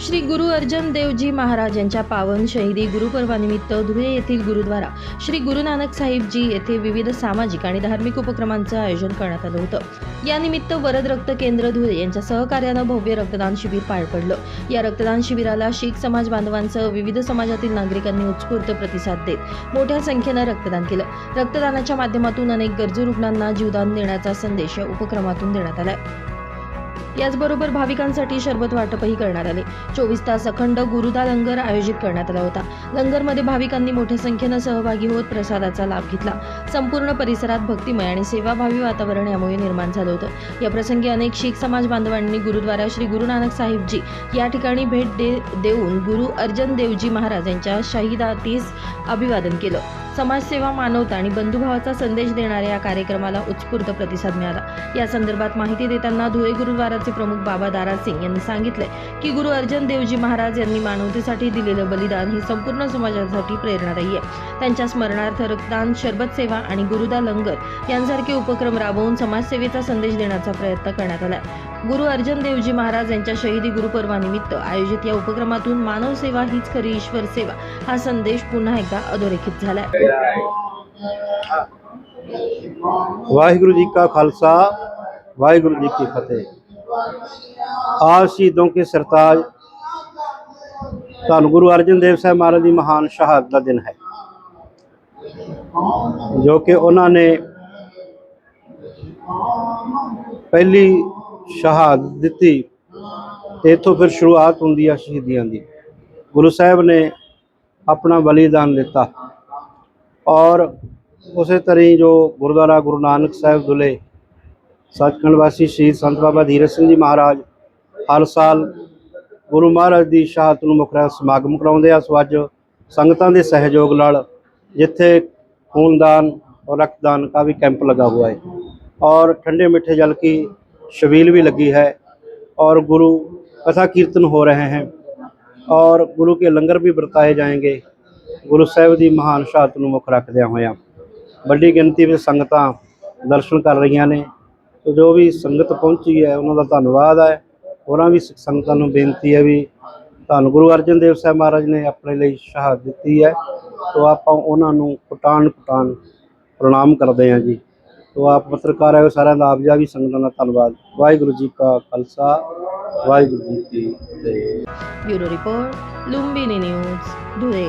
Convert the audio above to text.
श्री गुरु अर्जन देवजी महाराज यांच्या पावन शहीदी गुरुपर्वानिमित्त धुळे येथील गुरुद्वारा श्री गुरु नानक साहिब जी येथे विविध सामाजिक आणि धार्मिक उपक्रमांचं आयोजन करण्यात आलं होतं। या निमित्त वरद रक्त केंद्र धुळे यांच्या सहकार्यानं भव्य रक्तदान शिबिर पार पडलं। या रक्तदान शिबिराला शीख समाज बांधवांसह विविध समाजातील नागरिकांनी उत्स्फूर्त प्रतिसाद देत मोठ्या संख्येनं रक्तदान केलं। रक्तदानाच्या माध्यमातून अनेक गरजू रुग्णांना जीवदान देण्याचा संदेश या उपक्रमातून देण्यात आलाय। याचबरोबर भाविकांसाठी शरबत वाटपही करण्यात आले। 24 तास अखंड गुरुदा लंगर आयोजित करण्यात आला होता। लंगरमध्ये भाविकांनी मोठ्या संख्येनं सहभागी होत प्रसादाचा लाभ घेतला। संपूर्ण परिसरात भक्तिमय आणि सेवाभावी वातावरण यामुळे निर्माण झालं होतं। या प्रसंगी अनेक शीख समाज बांधवांनी गुरुद्वारा श्री गुरु नानक साहिब जी या ठिकाणी भेट देऊन गुरु अर्जन देवजी महाराज यांच्या शहीदातीस अभिवादन केलं। समाजसेवा, मानवता आणि बंधुभावाचा संदेश देणाऱ्या या कार्यक्रमाला उत्स्फूर्त प्रतिसाद मिळाला। या संदर्भात माहिती देताना धुळे गुरुद्वाराचे प्रमुख बाबा दारा सिंग यांनी सांगितले की गुरु अर्जन देवजी महाराज यांनी मानवतेसाठी दिलेलं बलिदान ही संपूर्ण समाजासाठी प्रेरणादायी आहे। त्यांच्या स्मरणार्थ रक्तदान, शरबत सेवा आणि गुरुदा लंगर यांसारखे उपक्रम राबवून समाजसेवेचा संदेश देण्याचा प्रयत्न करण्यात आला। गुरु अर्जन देवजी महाराज यांच्या शहीदी गुरुपर्वानिमित्त आयोजित या उपक्रमातून मानव सेवा हीच खरी ईश्वर सेवा हा संदेश पुन्हा एकदा अधोरेखित झाला। वाहिगुरु जी का खालसा, वाहिगुरु जी की फतेह। आज शहीदों के सरताज धन गुरु अर्जन देव साहब महाराज की महान शहादत का दिन है, जो कि उन्होंने पहली शहादत दी। इत्थों फिर शुरुआत होंदी है शहीदियां दी। गुरु साहब ने अपना बलिदान दिता और उस तरह जो गुरुद्वारा गुरु नानक साहब दुले सचखंड वासी शहीद संत बाबा धीरज सिंह जी महाराज हर साल गुरु महाराज की शहादत नूं मुख समागम कराउंदे आ। सो अज संगतां दे सहयोग नाल जिथे खूनदान और रक्तदान का भी कैंप लगा हुआ है और ठंडे मीठे जल की छबील भी लगी है और गुरु कथा कीर्तन हो रहे हैं और गुरु के लंगर भी बरताए जाएंगे। गुरु साहब की महान शहादत नूं मुख रखदिआं होइआं बड़ी गिनती में संगतां दर्शन कर रही ने। तो जो भी संगत पहुंची है उन्होंने धन्यवाद है। होरां भी संगतां नूं बेनती है भी धन गुरु अर्जन देव साहब महाराज ने अपने लिए शहादत दी है, तो आप उन्होंने कुटान प्रणाम करते हैं जी। तो आप पत्रकार है सारे का आप जा भी संगतां का धन्यवाद। वाहिगुरु जी का खालसा, वाहिगुरु जी की Fateh. Bureau report, Lumbini news, Dhule.